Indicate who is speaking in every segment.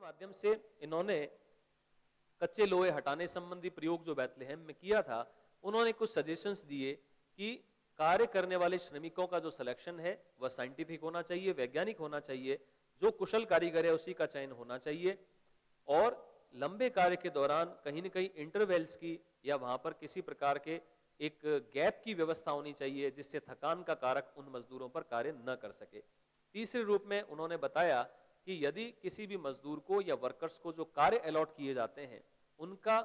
Speaker 1: माध्यम से इन्होंने कच्चे लोहे हटाने संबंधी प्रयोग जो बैतलहम में किया था, उन्होंने कुछ सजेशंस दिए कि कार्य करने वाले श्रमिकों का जो सिलेक्शन है वह साइंटिफिक होना चाहिए, वैज्ञानिक होना चाहिए, जो कुशल कारीगर है उसी का चयन होना चाहिए, और लंबे कार्य के दौरान कहीं न कहीं इंटरवेल्स की या वहां पर किसी प्रकार के एक गैप की व्यवस्था होनी चाहिए जिससे थकान का कारक उन मजदूरों पर कार्य न कर सके। तीसरे रूप में उन्होंने बताया कि यदि किसी भी मजदूर को या वर्कर्स को जो कार्य अलॉट किए जाते हैं उनका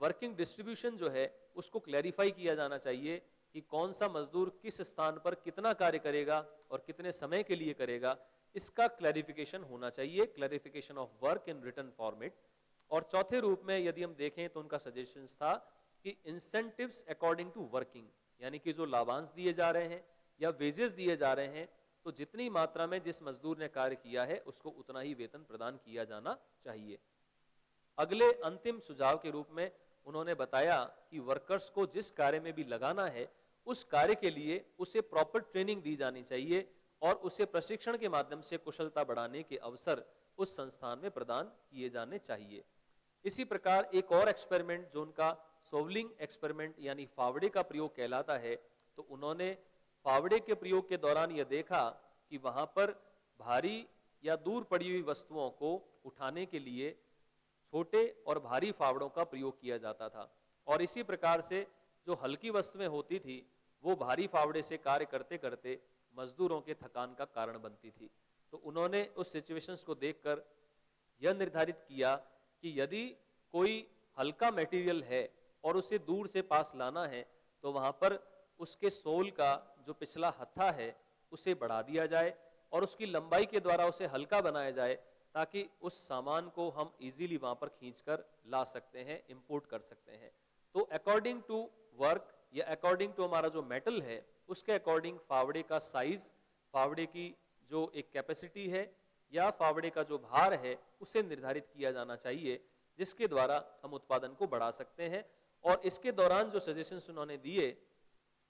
Speaker 1: वर्किंग डिस्ट्रीब्यूशन जो है उसको क्लैरिफाई किया जाना चाहिए कि कौन सा मजदूर किस स्थान पर कितना कार्य करेगा और कितने समय के लिए करेगा, इसका क्लैरिफिकेशन होना चाहिए, clarification of work in written format. और चौथे रूप में यदि हम देखें तो उनका सजेशन था कि इंसेंटिव्स अकॉर्डिंग टू वर्किंग, यानी कि जो लाभांश दिए जा रहे हैं या वेजेस दिए जा रहे हैं, तो जितनी मात्रा में जिस मजदूर ने कार्य किया है उसको उतना ही वेतन प्रदान किया जाना चाहिए। अगले अंतिम सुझाव के रूप में उन्होंने बताया कि वर्कर्स को जिस कार्य में भी लगाना है उस कार्य के लिए उसे प्रॉपर ट्रेनिंग दी जानी चाहिए और उसे प्रशिक्षण के माध्यम से कुशलता बढ़ाने के अवसर उस संस्थान में प्रदान किए जाने चाहिए। इसी प्रकार एक और एक्सपेरिमेंट जो उनका सोवलिंग एक्सपेरिमेंट यानी फावड़े का प्रयोग कहलाता है, तो उन्होंने फावड़े के प्रयोग के दौरान यह देखा कि वहां पर भारी या दूर पड़ी हुई वस्तुओं को उठाने के लिए छोटे और भारी फावड़ों का प्रयोग किया जाता था, और इसी प्रकार से जो हल्की वस्तुएं होती थी वो भारी फावड़े से कार्य करते करते मजदूरों के थकान का कारण बनती थी। तो उन्होंने उस सिचुएशंस को देखकर यह निर्धारित किया कि यदि कोई हल्का मटेरियल है और उसे दूर से पास लाना है तो वहां पर उसके सोल का जो पिछला हत्था है उसे बढ़ा दिया जाए और उसकी लंबाई के द्वारा उसे हल्का बनाया जाए ताकि उस सामान को हम इजीली वहां पर खींचकर ला सकते हैं, इंपोर्ट कर सकते हैं। तो अकॉर्डिंग टू वर्क या अकॉर्डिंग टू हमारा जो मेटल है उसके अकॉर्डिंग फावड़े का साइज, फावड़े की जो एक कैपेसिटी है या फावड़े का जो भार है उसे निर्धारित किया जाना चाहिए, जिसके द्वारा हम उत्पादन को बढ़ा सकते हैं। और इसके दौरान जो सजेशंस उन्होंने दिए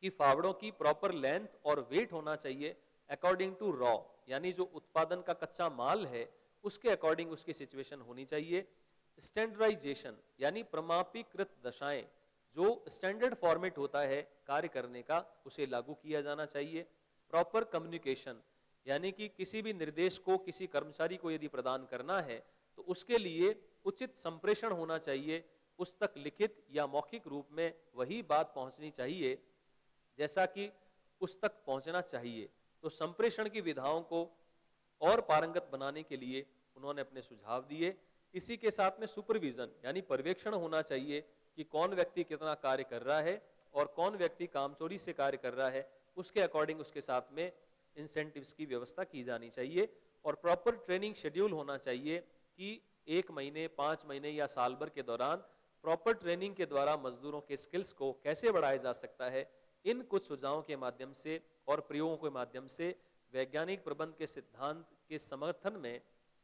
Speaker 1: कि फावड़ों की प्रॉपर लेंथ और वेट होना चाहिए अकॉर्डिंग टू रॉ, यानी जो उत्पादन का कच्चा माल है उसके अकॉर्डिंग उसकी सिचुएशन होनी चाहिए। स्टैंडर्डाइजेशन यानी प्रमापीकृत दशाएं, जो स्टैंडर्ड फॉर्मेट होता है कार्य करने का उसे लागू किया जाना चाहिए। प्रॉपर कम्युनिकेशन यानी कि किसी भी निर्देश को किसी कर्मचारी को यदि प्रदान करना है तो उसके लिए उचित संप्रेषण होना चाहिए, उस तक लिखित या मौखिक रूप में वही बात पहुंचनी चाहिए जैसा कि उस तक पहुंचना चाहिए। तो संप्रेषण की विधाओं को और पारंगत बनाने के लिए उन्होंने अपने सुझाव दिए। इसी के साथ में सुपरविजन यानी पर्यवेक्षण होना चाहिए कि कौन व्यक्ति कितना कार्य कर रहा है और कौन व्यक्ति कामचोरी से कार्य कर रहा है, उसके अकॉर्डिंग उसके साथ में इंसेंटिव्स की व्यवस्था की जानी चाहिए। और प्रॉपर ट्रेनिंग शेड्यूल होना चाहिए कि 1 महीने, 5 महीने या साल भर के दौरान प्रॉपर ट्रेनिंग के द्वारा मजदूरों के स्किल्स को कैसे बढ़ाया जा सकता है। इन कुछ सुझावों के माध्यम से और प्रयोगों के माध्यम से वैज्ञानिक प्रबंध के सिद्धांत के समर्थन में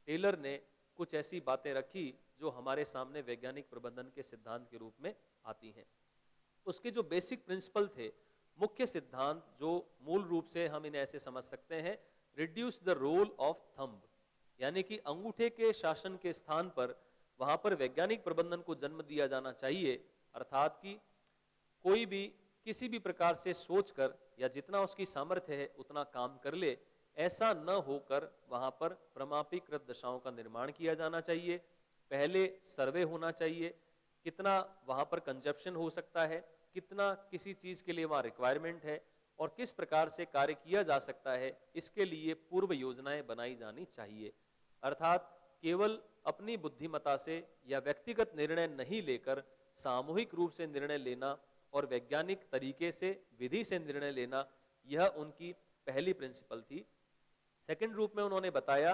Speaker 1: टेलर ने कुछ ऐसी बातें रखी जो हमारे सामने वैज्ञानिक प्रबंधन के सिद्धांत के रूप में आती हैं। उसके जो बेसिक प्रिंसिपल थे, मुख्य सिद्धांत जो मूल रूप से हम इन्हें ऐसे समझ सकते हैं, reduce the role of thumb, यानी कि अंगूठे के शासन के स्थान पर वहां पर वैज्ञानिक प्रबंधन को जन्म दिया जाना चाहिए। अर्थात कि कोई भी किसी भी प्रकार से सोचकर या जितना उसकी सामर्थ्य है उतना काम कर ले, ऐसा न होकर वहां पर प्रमापीकृत दशाओं का निर्माण किया जाना चाहिए। पहले सर्वे होना चाहिए, कितना वहां पर कंजप्शन हो सकता है, कितना किसी चीज के लिए वहां रिक्वायरमेंट है और किस प्रकार से कार्य किया जा सकता है, इसके लिए पूर्व योजनाएं बनाई जानी चाहिए। अर्थात केवल अपनी बुद्धिमत्ता से या व्यक्तिगत निर्णय नहीं लेकर सामूहिक रूप से निर्णय लेना और वैज्ञानिक तरीके से विधि से निर्णय लेना, यह उनकी पहली प्रिंसिपल थी। सेकंड रूप में उन्होंने बताया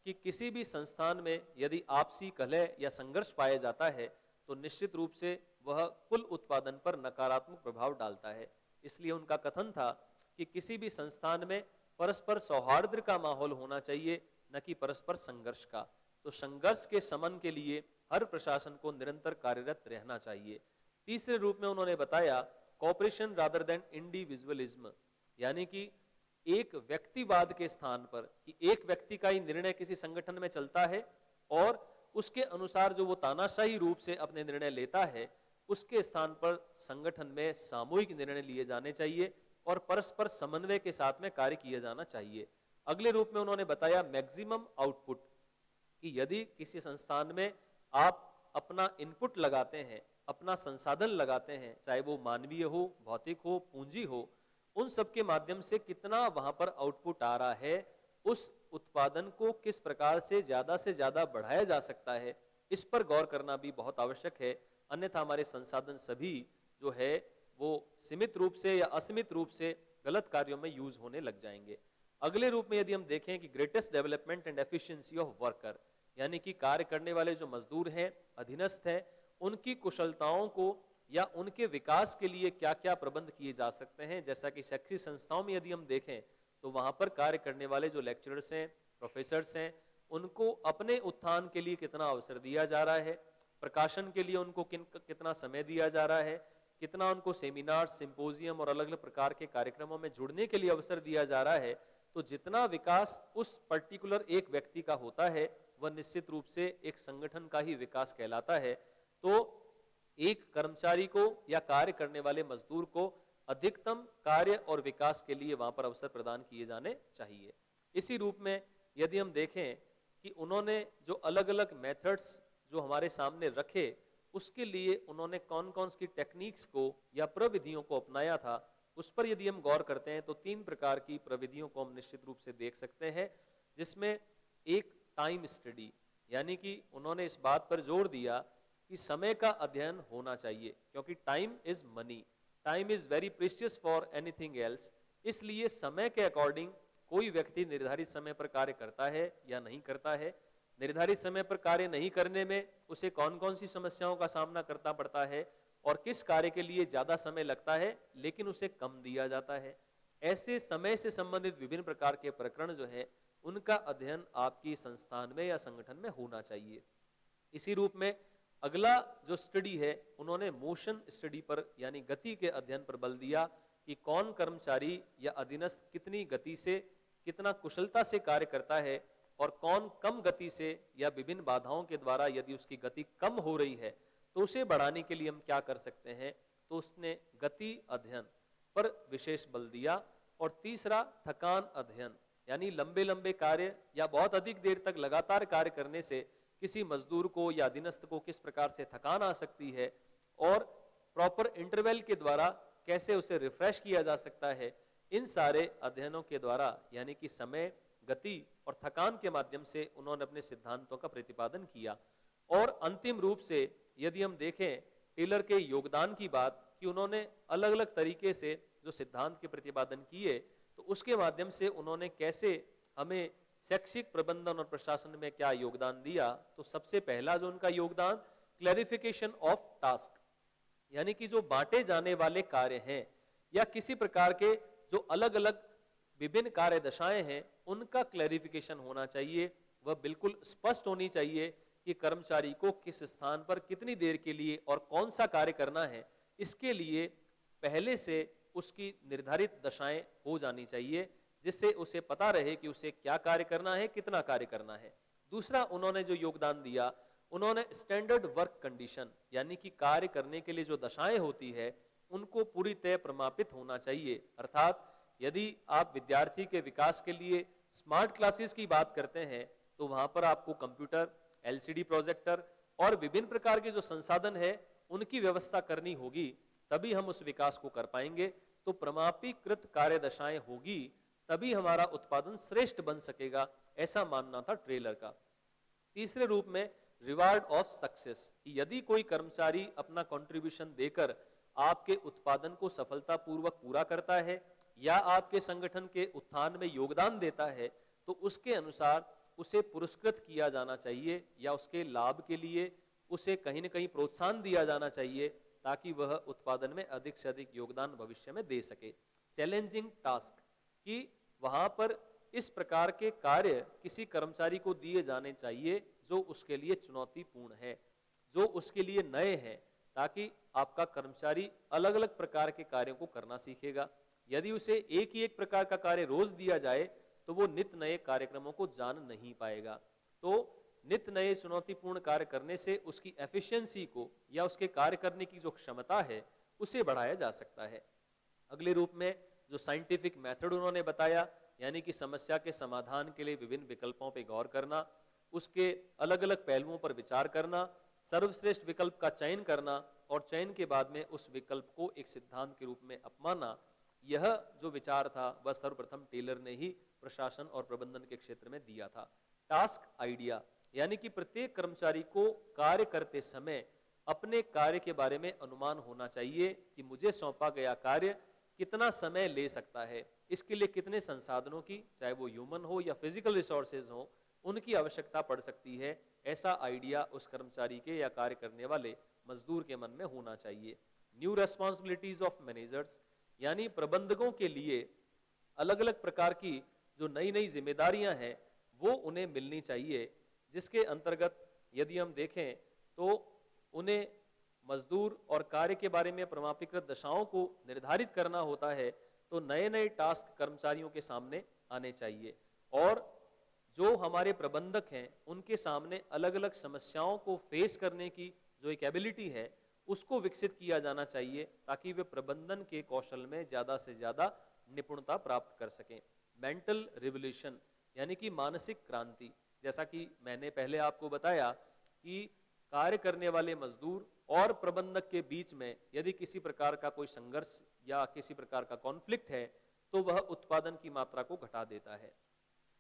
Speaker 1: कि किसी भी संस्थान में यदि आपसी कलह या संघर्ष पाया जाता है तो निश्चित रूप से वह कुल उत्पादन पर नकारात्मक प्रभाव डालता है। इसलिए उनका कथन था कि किसी भी संस्थान में परस्पर सौहार्द का माहौल होना चाहिए, न कि परस्पर संघर्ष का। तो संघर्ष के शमन के लिए हर प्रशासन को निरंतर कार्यरत रहना चाहिए। तीसरे रूप में उन्होंने बताया कॉपरेशन रादर देन इंडिविजुअलिज्म, यानी कि एक व्यक्तिवाद के स्थान पर कि एक व्यक्ति का ही निर्णय किसी संगठन में चलता है और उसके अनुसार जो वो तानाशाही रूप से अपने निर्णय लेता है, उसके स्थान पर संगठन में सामूहिक निर्णय लिए जाने चाहिए और परस्पर समन्वय के साथ में कार्य किया जाना चाहिए। अगले रूप में उन्होंने बताया मैक्सिमम आउटपुट, कि यदि किसी संस्थान में आप अपना इनपुट लगाते हैं, अपना संसाधन लगाते हैं, चाहे वो मानवीय हो, भौतिक हो, पूंजी हो, उन सब के माध्यम से कितना वहां पर आउटपुट आ रहा है, उस उत्पादन को किस प्रकार से ज्यादा बढ़ाया जा सकता है, इस पर गौर करना भी बहुत आवश्यक है। अन्यथा हमारे संसाधन सभी जो है वो सीमित रूप से या असीमित रूप से गलत कार्यों में यूज होने लग जाएंगे। अगले रूप में यदि हम देखें कि greatest development and efficiency of worker, यानी कि कार्य करने वाले जो मजदूर हैं, अधीनस्थ हैं, उनकी कुशलताओं को या उनके विकास के लिए क्या क्या प्रबंध किए जा सकते हैं। जैसा कि शैक्षिक संस्थाओं में यदि हम देखें तो वहां पर कार्य करने वाले जो लेक्चरर्स हैं, प्रोफेसर्स हैं, उनको अपने उत्थान के लिए कितना अवसर दिया जा रहा है, प्रकाशन के लिए उनको कितना समय दिया जा रहा है, कितना उनको सेमिनार, सिंपोजियम और अलग अलग प्रकार के कार्यक्रमों में जुड़ने के लिए अवसर दिया जा रहा है। तो जितना विकास उस पर्टिकुलर एक व्यक्ति का होता है वह निश्चित रूप से एक संगठन का ही विकास कहलाता है। तो एक कर्मचारी को या कार्य करने वाले मजदूर को अधिकतम कार्य और विकास के लिए वहां पर अवसर प्रदान किए जाने चाहिए। इसी रूप में यदि हम देखें कि उन्होंने जो अलग अलग मेथड्स जो हमारे सामने रखे, उसके लिए उन्होंने कौन कौन सी टेक्निक्स को या प्रविधियों को अपनाया था, उस पर यदि हम गौर करते हैं तो 3 प्रकार की प्रविधियों को हम निश्चित रूप से देख सकते हैं। जिसमें एक टाइम स्टडी, यानी कि उन्होंने इस बात पर जोर दिया कि समय का अध्ययन होना चाहिए, क्योंकि time is money, time is very precious for anything else. इसलिए समय के अकॉर्डिंग कोई व्यक्ति निर्धारित समय पर कार्य करता है या नहीं करता है, निर्धारित समय पर कार्य नहीं करने में उसे कौन कौन सी समस्याओं का सामना करना पड़ता है और किस कार्य के लिए ज्यादा समय लगता है लेकिन उसे कम दिया जाता है। ऐसे समय से संबंधित विभिन्न प्रकार के प्रकरण जो है उनका अध्ययन आपकी संस्थान में या संगठन में होना चाहिए। इसी रूप में अगला जो स्टडी है उन्होंने मोशन स्टडी पर यानी गति के अध्ययन पर बल दिया कि कौन कर्मचारी या अधीनस्थ कितनी गति से, कितना कुशलता से कार्य करता है और कौन कम गति से या विभिन्न बाधाओं के द्वारा यदि उसकी गति कम हो रही है तो उसे बढ़ाने के लिए हम क्या कर सकते हैं। तो उसने गति अध्ययन पर विशेष बल दिया। और तीसरा थकान अध्ययन, यानी लंबे लंबे कार्य या बहुत अधिक देर तक लगातार कार्य करने से किसी मजदूर को या अधीनस्थ को किस प्रकार से थकान आ सकती है और प्रॉपर इंटरवल के द्वारा कैसे उसे रिफ्रेश किया जा सकता है। इन सारे अध्ययनों के द्वारा यानी कि समय, गति और थकान के माध्यम से उन्होंने अपने सिद्धांतों का प्रतिपादन किया। और अंतिम रूप से यदि हम देखें टेलर के योगदान की बात, कि उन्होंने अलग अलग तरीके से जो सिद्धांत के प्रतिपादन किए तो उसके माध्यम से उन्होंने कैसे हमें शैक्षिक प्रबंधन और प्रशासन में क्या योगदान दिया। तो सबसे पहला जो उनका योगदान क्लैरिफिकेशन ऑफ टास्क, यानी कि जो बांटे जाने वाले कार्य हैं या किसी प्रकार के जो अलग अलग विभिन्न कार्य दशाएं हैं उनका क्लैरिफिकेशन होना चाहिए। वह बिल्कुल स्पष्ट होनी चाहिए कि कर्मचारी को किस स्थान पर कितनी देर के लिए और कौन सा कार्य करना है, इसके लिए पहले से उसकी निर्धारित दशाएं हो जानी चाहिए जिससे उसे पता रहे कि उसे क्या कार्य करना है, कितना कार्य करना है। दूसरा उन्होंने जो योगदान दिया, उन्होंने स्टैंडर्ड वर्क कंडीशन यानी कि कार्य करने के लिए जो दशाएं होती है उनको पूरी तरह प्रमापित होना चाहिए। अर्थात यदि आप विद्यार्थी के विकास के लिए स्मार्ट क्लासेस की बात करते हैं तो वहां पर आपको कंप्यूटर, एलसीडी प्रोजेक्टर और विभिन्न प्रकार के जो संसाधन है उनकी व्यवस्था करनी होगी, तभी हम उस विकास को कर पाएंगे। तो प्रमापीकृत कार्य दशाएं होगी तभी हमारा उत्पादन श्रेष्ठ बन सकेगा, ऐसा मानना था ट्रेलर का। तीसरे रूप में रिवार्ड ऑफ सक्सेस, यदि कोई कर्मचारी अपना कंट्रीब्यूशन देकर आपके उत्पादन को सफलतापूर्वक पूरा करता है या आपके संगठन के उत्थान में योगदान देता है तो उसके अनुसार उसे पुरस्कृत किया जाना चाहिए या उसके लाभ के लिए उसे कहीं न कहीं प्रोत्साहन दिया जाना चाहिए ताकि वह उत्पादन में अधिक से अधिक योगदान भविष्य में दे सके। चैलेंजिंग टास्क, कि वहां पर इस प्रकार के कार्य किसी कर्मचारी को दिए जाने चाहिए जो उसके लिए चुनौतीपूर्ण है, जो उसके लिए नए हैं, ताकि आपका कर्मचारी अलग अलग प्रकार के कार्यों को करना सीखेगा। यदि उसे एक ही एक प्रकार का कार्य रोज दिया जाए तो वो नित्य नए कार्यक्रमों को जान नहीं पाएगा। तो नित्य नए चुनौतीपूर्ण कार्य करने से उसकी एफिशिएंसी को या उसके कार्य करने की जो क्षमता है उसे बढ़ाया जा सकता है। अगले रूप में जो साइंटिफिक मेथड उन्होंने बताया, यानी कि समस्या के समाधान के लिए विभिन्न विकल्पों पर गौर करना, उसके अलग अलग पहलुओं पर विचार करना, सर्वश्रेष्ठ विकल्प का चयन करना और चयन के बाद में उस विकल्प को एक सिद्धांत के रूप में अपनाना, यह जो विचार था वह सर्वप्रथम टेलर ने ही प्रशासन और प्रबंधन के क्षेत्र में दिया था। टास्क आइडिया, यानी कि प्रत्येक कर्मचारी को कार्य करते समय अपने कार्य के बारे में अनुमान होना चाहिए कि मुझे सौंपा गया कार्य कितना समय ले सकता है, इसके लिए कितने संसाधनों की, चाहे वो ह्यूमन हो या फिजिकल रिसोर्सेज हो, उनकी आवश्यकता पड़ सकती है। ऐसा आइडिया उस कर्मचारी के या कार्य करने वाले मजदूर के मन में होना चाहिए। न्यू रेस्पॉन्सिबिलिटीज ऑफ मैनेजर्स, यानी प्रबंधकों के लिए अलग अलग प्रकार की जो नई नई जिम्मेदारियां हैं वो उन्हें मिलनी चाहिए, जिसके अंतर्गत यदि हम देखें तो उन्हें मजदूर और कार्य के बारे में प्रमाणीकृत दशाओं को निर्धारित करना होता है, तो नए नए टास्क कर्मचारियों के सामने आने चाहिए और जो हमारे प्रबंधक हैं उनके सामने अलग अलग समस्याओं को फेस करने की जो एक एबिलिटी है उसको विकसित किया जाना चाहिए, ताकि वे प्रबंधन के कौशल में ज्यादा से ज्यादा निपुणता प्राप्त कर सकें। मेंटल रिवोल्यूशन, यानी कि मानसिक क्रांति, जैसा कि मैंने पहले आपको बताया कि कार्य करने वाले मजदूर और प्रबंधक के बीच में यदि किसी प्रकार का कोई संघर्ष या किसी प्रकार का कॉन्फ्लिक्ट है तो वह उत्पादन की मात्रा को घटा देता है।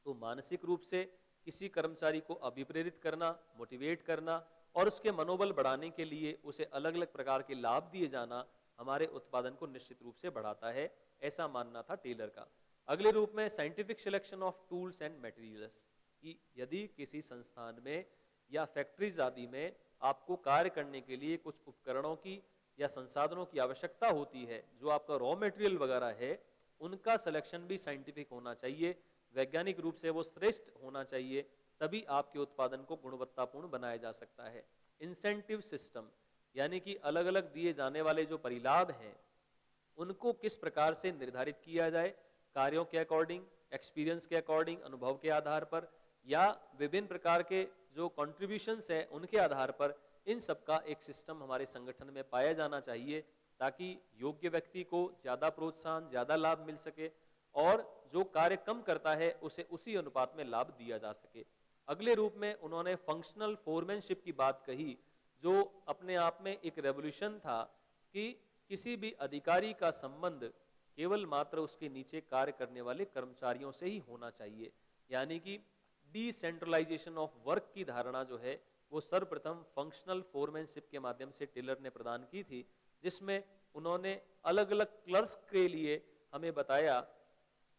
Speaker 1: तो मानसिक रूप से किसी कर्मचारी को अभिप्रेरित करना, मोटिवेट करना और उसके मनोबल बढ़ाने के लिए उसे अलग अलग प्रकार के लाभ दिए जाना हमारे उत्पादन को निश्चित रूप से बढ़ाता है, ऐसा मानना था टेलर का। अगले रूप में scientific selection of tools and materials, कि यदि किसी संस्थान में या फैक्ट्रीज आदि में आपको कार्य करने के लिए कुछ उपकरणों की या संसाधनों की आवश्यकता होती है, जो आपका रॉ मटेरियल वगैरह है, उनका सिलेक्शन भी साइंटिफिक होना चाहिए, वैज्ञानिक रूप से वो श्रेष्ठ होना चाहिए, तभी आपके उत्पादन को गुणवत्तापूर्ण बनाया जा सकता है। इंसेंटिव सिस्टम, यानी कि अलग अलग दिए जाने वाले जो परिलाभ हैं उनको किस प्रकार से निर्धारित किया जाए, कार्यों के अकॉर्डिंग, एक्सपीरियंस के अकॉर्डिंग, अनुभव के आधार पर, या विभिन्न प्रकार के जो कॉन्ट्रीब्यूशंस है उनके आधार पर, इन सब का एक सिस्टम हमारे संगठन में पाया जाना चाहिए, ताकि योग्य व्यक्ति को ज्यादा प्रोत्साहन, ज्यादा लाभ मिल सके और जो कार्य कम करता है उसे उसी अनुपात में लाभ दिया जा सके। अगले रूप में उन्होंने फंक्शनल फोरमैनशिप की बात कही, जो अपने आप में एक रेवोल्यूशन था कि किसी भी अधिकारी का संबंध केवल मात्र उसके नीचे कार्य करने वाले कर्मचारियों से ही होना चाहिए, यानी कि डिसेंट्रलाइजेशन ऑफ वर्क की धारणा जो है वो सर्वप्रथम फंक्शनल फोरमैनशिप के माध्यम से टेलर ने प्रदान की थी, जिसमें उन्होंने अलग अलग क्लर्क्स के लिए हमें बताया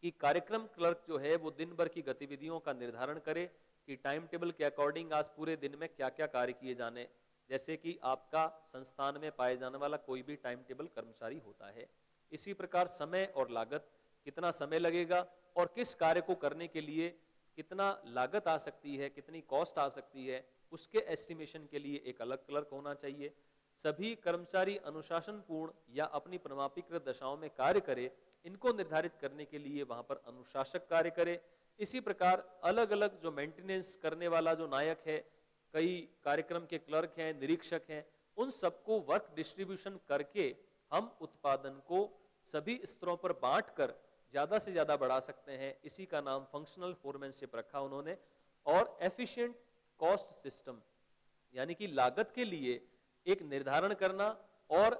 Speaker 1: कि कार्यक्रम क्लर्क जो है वो दिन भर की गतिविधियों का निर्धारण करे कि टाइम टेबल के अकॉर्डिंग आज पूरे दिन में क्या क्या कार्य किए जाने, जैसे कि आपका संस्थान में पाए जाने वाला कोई भी टाइम टेबल कर्मचारी होता है। इसी प्रकार समय और लागत, कितना समय लगेगा और किस कार्य को करने के लिए कितना लागत आ सकती है, कितनी कॉस्ट आ सकती है, उसके एस्टिमेशन के लिए एक अलग क्लर्क होना चाहिए। सभी कर्मचारी अनुशासनपूर्ण या अपनी प्रमाणीकृत दशाओं में कार्य करे, इनको निर्धारित करने के लिए वहां पर अनुशासक कार्य करे। इसी प्रकार अलग अलग जो मेंटेनेंस करने वाला जो नायक है, कई कार्यक्रम के क्लर्क हैं, निरीक्षक हैं, उन सबको वर्क डिस्ट्रीब्यूशन करके हम उत्पादन को सभी स्तरों पर बांटकर ज्यादा से ज्यादा बढ़ा सकते हैं। इसी का नाम फंक्शनल फोरमैनशिप रखा उन्होंने। और एफिशिएंट कॉस्ट सिस्टम, यानी कि लागत के लिए एक निर्धारण करना और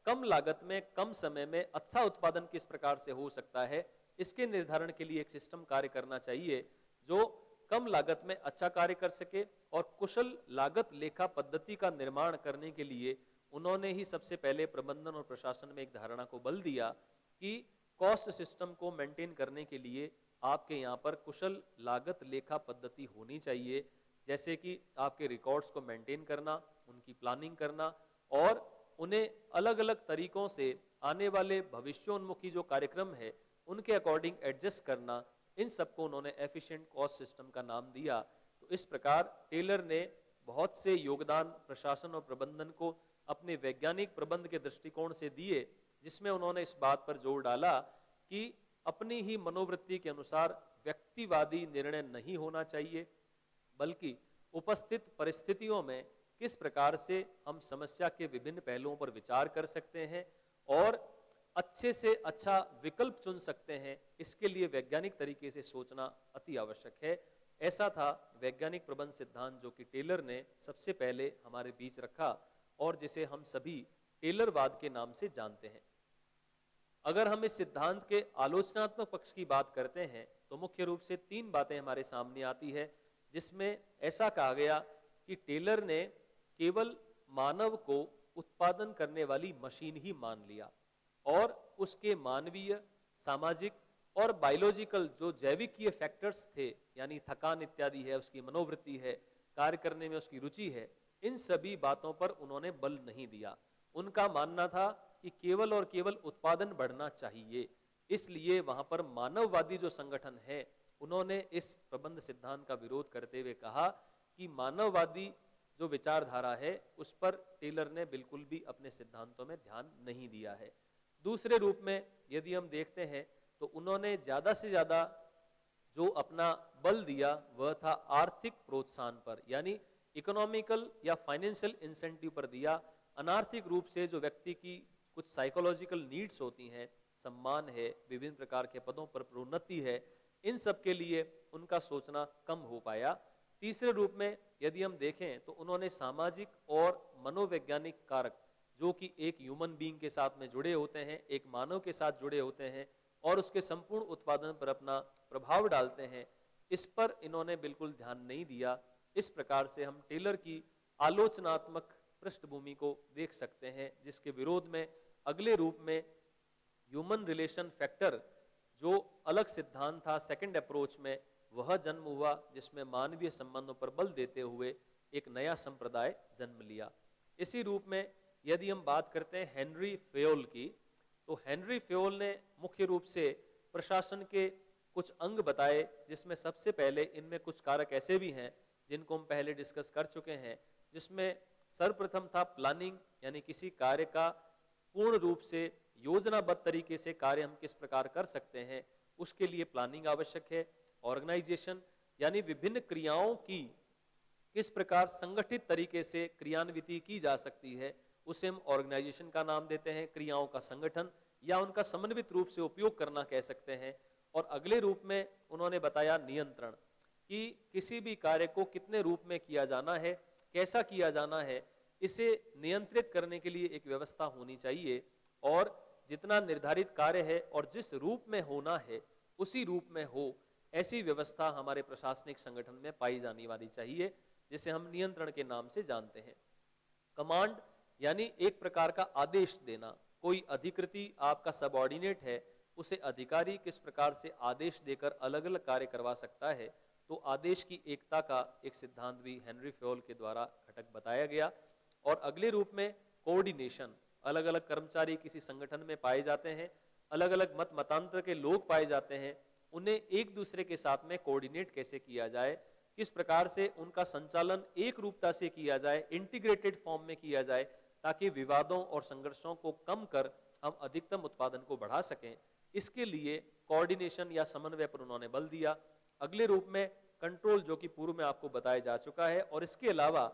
Speaker 1: कम लागत में कम समय में अच्छा उत्पादन किस प्रकार से हो सकता है, इसके निर्धारण के लिए एक सिस्टम कार्य करना चाहिए जो कम लागत में अच्छा कार्य कर सके। और कुशल लागत लेखा पद्धति का निर्माण करने के लिए उन्होंने ही सबसे पहले प्रबंधन और प्रशासन में एक धारणा को बल दिया कि कॉस्ट सिस्टम को मेंटेन करने के लिए आपके यहाँ पर कुशल लागत लेखा पद्धति होनी चाहिए, जैसे कि आपके रिकॉर्ड्स को मेंटेन करना, उनकी प्लानिंग करना और उन्हें अलग अलग तरीकों से आने वाले भविष्योन्मुखी जो कार्यक्रम है उनके अकॉर्डिंग एडजस्ट करना। इन सबको उन्होंने एफिशिएंट कॉस्ट सिस्टम का नाम दिया। तो इस प्रकार टेलर ने बहुत से योगदान प्रशासन और प्रबंधन को अपने वैज्ञानिक प्रबंध के दृष्टिकोण से दिए, जिसमें उन्होंने इस बात पर जोर डाला कि अपनी ही मनोवृत्ति के अनुसार व्यक्तिवादी निर्णय नहीं होना चाहिए, बल्कि उपस्थित परिस्थितियों में किस प्रकार से हम समस्या के विभिन्न पहलुओं पर विचार कर सकते हैं और अच्छे से अच्छा विकल्प चुन सकते हैं, इसके लिए वैज्ञानिक तरीके से सोचना अति आवश्यक है। ऐसा था वैज्ञानिक प्रबंध सिद्धांत जो कि टेलर ने सबसे पहले हमारे बीच रखा और जिसे हम सभी टेलरवाद के नाम से जानते हैं। अगर हम इस सिद्धांत के आलोचनात्मक पक्ष की बात करते हैं तो मुख्य रूप से 3 बातें हमारे सामने आती है, जिसमें ऐसा कहा गया कि टेलर ने केवल मानव को उत्पादन करने वाली मशीन ही मान लिया और उसके मानवीय, सामाजिक और बायोलॉजिकल जो जैविकीय फैक्टर्स थे, यानी थकान इत्यादि है, उसकी मनोवृत्ति है, कार्य करने में उसकी रुचि है, इन सभी बातों पर उन्होंने बल नहीं दिया। उनका मानना था कि केवल और केवल उत्पादन बढ़ना चाहिए। इसलिए वहां पर मानववादी जो संगठन है उन्होंने इस प्रबंध सिद्धांत का विरोध करते हुए कहा कि मानववादी जो विचारधारा है उस पर टेलर ने बिल्कुल भी अपने सिद्धांतों में ध्यान नहीं दिया है। दूसरे रूप में यदि हम देखते हैं तो उन्होंने ज्यादा से ज्यादा जो अपना बल दिया वह था आर्थिक प्रोत्साहन पर, यानी इकोनॉमिकल या फाइनेंशियल इंसेंटिव पर दिया। अनार्थिक रूप से जो व्यक्ति की कुछ साइकोलॉजिकल नीड्स होती हैं, सम्मान है, विभिन्न प्रकार के पदों पर प्रोन्नति है, इन सब के लिए उनका सोचना कम हो पाया। तीसरे रूप में यदि हम देखें तो उन्होंने सामाजिक और मनोवैज्ञानिक कारक जो कि एक ह्यूमन बीइंग के साथ में जुड़े होते हैं, एक मानव के साथ जुड़े होते हैं और उसके संपूर्ण उत्पादन पर अपना प्रभाव डालते हैं, इस पर इन्होंने बिल्कुल ध्यान नहीं दिया। इस प्रकार से हम टेलर की आलोचनात्मक पृष्ठभूमि को देख सकते हैं, जिसके विरोध में अगले रूप में ह्यूमन रिलेशन फैक्टर जो अलग सिद्धांत था सेकंड अप्रोच में, वह जन्म हुआ, जिसमें मानवीय संबंधों पर बल देते हुए एक नया संप्रदाय जन्म लिया। इसी रूप में यदि हम बात करते हैं हेनरी फेयोल की, तो हेनरी फेयोल ने मुख्य रूप से प्रशासन के कुछ अंग बताए, जिसमें सबसे पहले इनमें कुछ कारक ऐसे भी हैं जिनको हम पहले डिस्कस कर चुके हैं, जिसमें सर्वप्रथम था प्लानिंग, यानी किसी कार्य का पूर्ण रूप से योजनाबद्ध तरीके से कार्य हम किस प्रकार कर सकते हैं, उसके लिए प्लानिंग आवश्यक है। ऑर्गेनाइजेशन, यानी विभिन्न क्रियाओं की किस प्रकार संगठित तरीके से क्रियान्विति की जा सकती है, उसे हम ऑर्गेनाइजेशन का नाम देते हैं। क्रियाओं का संगठन या उनका समन्वित रूप से उपयोग करना कह सकते हैं। और अगले रूप में उन्होंने बताया नियंत्रण, कि किसी भी कार्य को कितने रूप में किया जाना है, कैसा किया जाना है, इसे नियंत्रित करने के लिए एक व्यवस्था होनी चाहिए और जितना निर्धारित कार्य है और जिस रूप में होना है उसी रूप में हो, ऐसी व्यवस्था हमारे प्रशासनिक संगठन में पाई जानी वाली चाहिए, जिसे हम नियंत्रण के नाम से जानते हैं। कमांड, यानी एक प्रकार का आदेश देना, कोई अधिकृति आपका सबऑर्डिनेट है, उसे अधिकारी किस प्रकार से आदेश देकर अलग अलग कार्य करवा सकता है, तो आदेश की एकता का एक सिद्धांत भी हेनरी फेयोल के द्वारा घटक बताया गया। और अगले रूप में कोऑर्डिनेशन, अलग अलग कर्मचारी किसी संगठन में पाए जाते हैं, अलग अलग मत मतांतर के लोग पाए जाते हैं, उन्हें एक दूसरे के साथ में कोऑर्डिनेट कैसे किया जाए, किस प्रकार से उनका संचालन एक रूपता से किया जाए, इंटीग्रेटेड फॉर्म में किया जाए, ताकि विवादों और संघर्षों को कम कर हम अधिकतम उत्पादन को बढ़ा सकें। इसके लिए कोऑर्डिनेशन या समन्वय पर उन्होंने बल दिया। अगले रूप में कंट्रोल, जो कि पूर्व में आपको बताया जा चुका है, और इसके अलावा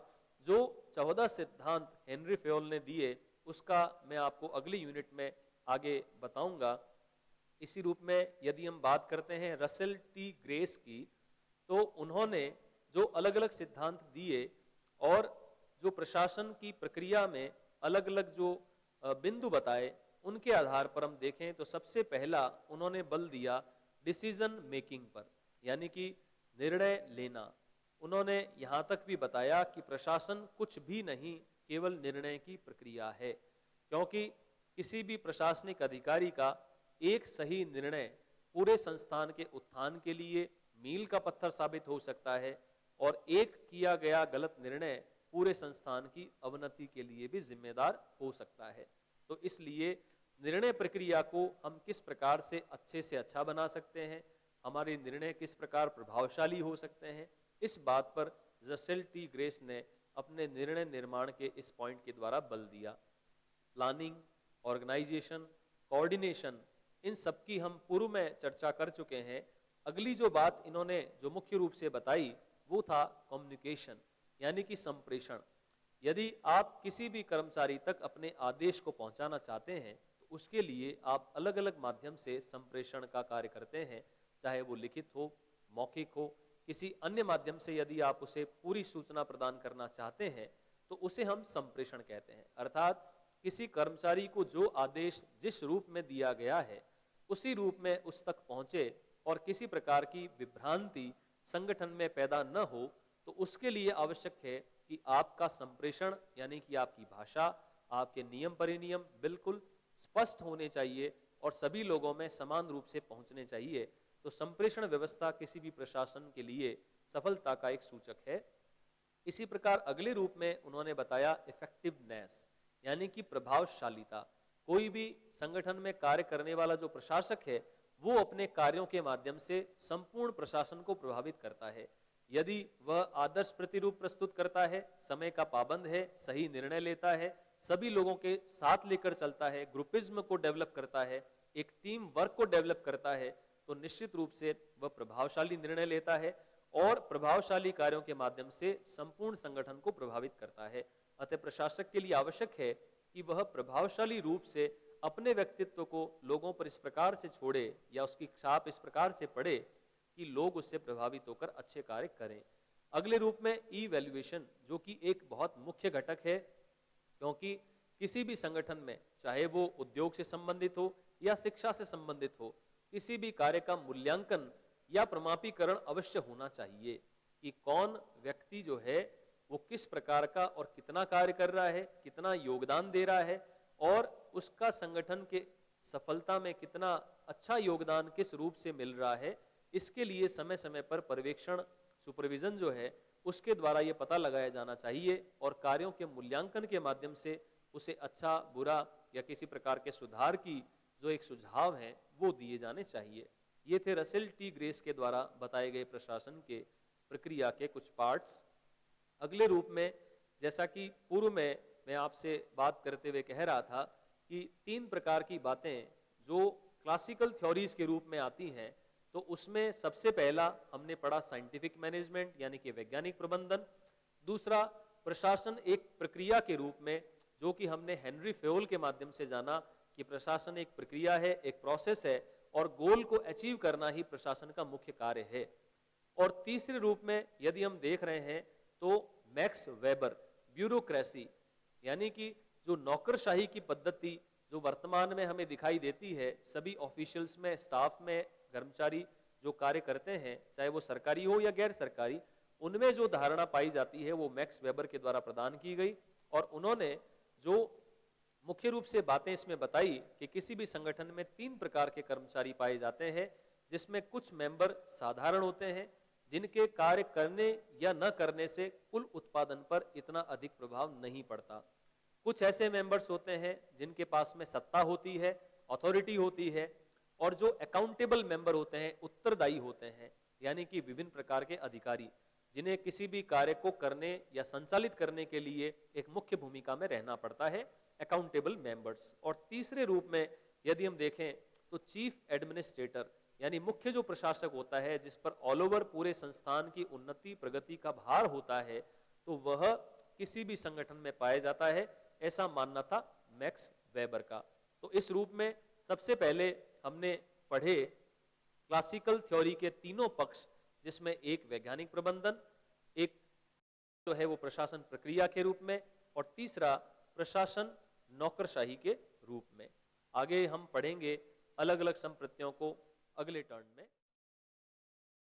Speaker 1: जो 14 सिद्धांत हेनरी फेयोल ने दिए उसका मैं आपको अगली यूनिट में आगे बताऊंगा। इसी रूप में यदि हम बात करते हैं रसेल टी ग्रेस की, तो उन्होंने जो अलग अलग सिद्धांत दिए और जो प्रशासन की प्रक्रिया में अलग अलग जो बिंदु बताए, उनके आधार पर हम देखें तो सबसे पहला उन्होंने बल दिया डिसीजन मेकिंग पर, यानी कि निर्णय लेना। उन्होंने यहाँ तक भी बताया कि प्रशासन कुछ भी नहीं, केवल निर्णय की प्रक्रिया है, क्योंकि किसी भी प्रशासनिक अधिकारी का एक सही निर्णय पूरे संस्थान के उत्थान के लिए मील का पत्थर साबित हो सकता है और एक किया गया गलत निर्णय पूरे संस्थान की अवनति के लिए भी जिम्मेदार हो सकता है। तो इसलिए निर्णय प्रक्रिया को हम किस प्रकार से अच्छा बना सकते हैं, हमारे निर्णय किस प्रकार प्रभावशाली हो सकते हैं, इस बात पर रसेल टी ग्रेस ने अपने निर्णय निर्माण के इस पॉइंट के द्वारा बल दिया। प्लानिंग, ऑर्गेनाइजेशन, कोऑर्डिनेशन, इन सब की हम पूर्व में चर्चा कर चुके हैं। अगली जो बात इन्होंने जो मुख्य रूप से बताई वो था कम्युनिकेशन, यानी कि संप्रेषण। यदि आप किसी भी कर्मचारी तक अपने आदेश को पहुंचाना चाहते हैं तो उसके लिए आप अलग अलग माध्यम से संप्रेषण का कार्य करते हैं, चाहे वो लिखित हो, मौखिक हो, किसी अन्य माध्यम से यदि आप उसे पूरी सूचना प्रदान करना चाहते हैं तो उसे हम संप्रेषण कहते हैं। अर्थात किसी कर्मचारी को जो आदेश जिस रूप में दिया गया है उसी रूप में उस तक पहुंचे और किसी प्रकार की विभ्रांति संगठन में पैदा न हो, तो उसके लिए आवश्यक है कि आपका संप्रेषण यानी कि आपकी भाषा, आपके नियम परिनियम बिल्कुल स्पष्ट होने चाहिए और सभी लोगों में समान रूप से पहुंचने चाहिए। तो संप्रेषण व्यवस्था किसी भी प्रशासन के लिए सफलता का एक सूचक है। इसी प्रकार अगले रूप में उन्होंने बताया इफेक्टिवनेस, यानी कि प्रभावशालीता। कोई भी संगठन में कार्य करने वाला जो प्रशासक है वो अपने कार्यों के माध्यम से संपूर्ण प्रशासन को प्रभावित करता है। यदि वह आदर्श प्रतिरूप प्रस्तुत करता है, समय का पाबंद है, सही निर्णय लेता है, सभी लोगों के साथ लेकर चलता है, ग्रुपिज्म को डेवलप करता है, एक टीम वर्क को डेवलप करता है, तो निश्चित रूप से वह प्रभावशाली निर्णय लेता है और प्रभावशाली कार्यों के माध्यम से संपूर्ण संगठन को प्रभावित करता है। अतः प्रशासक के लिए आवश्यक है कि वह प्रभावशाली रूप से अपने व्यक्तित्व को लोगों पर इस प्रकार से छोड़े या उसकी छाप इस प्रकार से पड़े कि लोग उससे प्रभावित होकर अच्छे कार्य करें। अगले रूप में इवैल्यूएशन, जो कि एक बहुत मुख्य घटक है, क्योंकि किसी भी संगठन में चाहे वो उद्योग से संबंधित हो या शिक्षा से संबंधित हो, किसी भी कार्य का मूल्यांकन या प्रमापीकरण अवश्य होना चाहिए कि कौन व्यक्ति जो है वो किस प्रकार का और कितना कार्य कर रहा है, कितना योगदान दे रहा है और उसका संगठन के सफलता में कितना अच्छा योगदान किस रूप से मिल रहा है। इसके लिए समय समय पर पर्यवेक्षण, सुपरविजन जो है उसके द्वारा ये पता लगाया जाना चाहिए और कार्यों के मूल्यांकन के माध्यम से उसे अच्छा, बुरा या किसी प्रकार के सुधार की जो एक सुझाव है वो दिए जाने चाहिए। ये थे रसेल टी ग्रेस के द्वारा बताए गए प्रशासन के प्रक्रिया के कुछ पार्ट्स। अगले रूप में, जैसा कि पूर्व में मैं आपसे बात करते हुए कह रहा था कि 3 प्रकार की बातें जो क्लासिकल थ्योरीज के रूप में आती हैं, तो उसमें सबसे पहला हमने पढ़ा साइंटिफिक मैनेजमेंट यानी कि वैज्ञानिक प्रबंधन। दूसरा प्रशासन एक प्रक्रिया के रूप में, जो कि हमने हेनरी फेयोल के माध्यम से जाना कि प्रशासन एक प्रक्रिया है, एक प्रोसेस है और गोल को अचीव करना ही प्रशासन का मुख्य कार्य है। और तीसरे रूप में यदि हम देख रहे हैं तो मैक्स वेबर, ब्यूरोक्रेसी, यानी कि जो नौकरशाही की पद्धति जो वर्तमान में हमें दिखाई देती है, सभी ऑफिशियल्स में, स्टाफ में, कर्मचारी जो कार्य करते हैं, चाहे वो सरकारी हो या गैर सरकारी, उनमें जो धारणा पाई जाती है वो मैक्स वेबर के द्वारा प्रदान की गई। और उन्होंने जो मुख्य रूप से बातें इसमें बताई कि किसी भी संगठन में 3 प्रकार के कर्मचारी पाए जाते हैं, जिसमें कुछ मेंबर साधारण होते हैं जिनके कार्य करने या न करने से कुल उत्पादन पर इतना अधिक प्रभाव नहीं पड़ता। कुछ ऐसे मेंबर्स होते हैं जिनके पास में सत्ता होती है, अथॉरिटी होती है, और जो अकाउंटेबल मेंबर होते हैं, उत्तरदायी होते हैं, यानी कि विभिन्न प्रकार के अधिकारी जिन्हें किसी भी कार्य को करने या संचालित करने के लिए एक मुख्य भूमिका में रहना पड़ता है, अकाउंटेबल मेंबर्स। और तीसरे रूप में यदि हम देखें तो चीफ एडमिनिस्ट्रेटर, यानी मुख्य जो प्रशासक होता है जिस पर ऑल ओवर पूरे संस्थान की उन्नति प्रगति का भार होता है, तो वह किसी भी संगठन में पाया जाता है, ऐसा मानना था मैक्स वेबर का। तो इस रूप में सबसे पहले हमने पढ़े क्लासिकल थ्योरी के तीनों पक्ष, जिसमें एक वैज्ञानिक प्रबंधन, एक जो है वो प्रशासन प्रक्रिया के रूप में, और तीसरा प्रशासन नौकरशाही के रूप में। आगे हम पढ़ेंगे अलग अलग संप्रत्ययों को अगले टर्न में।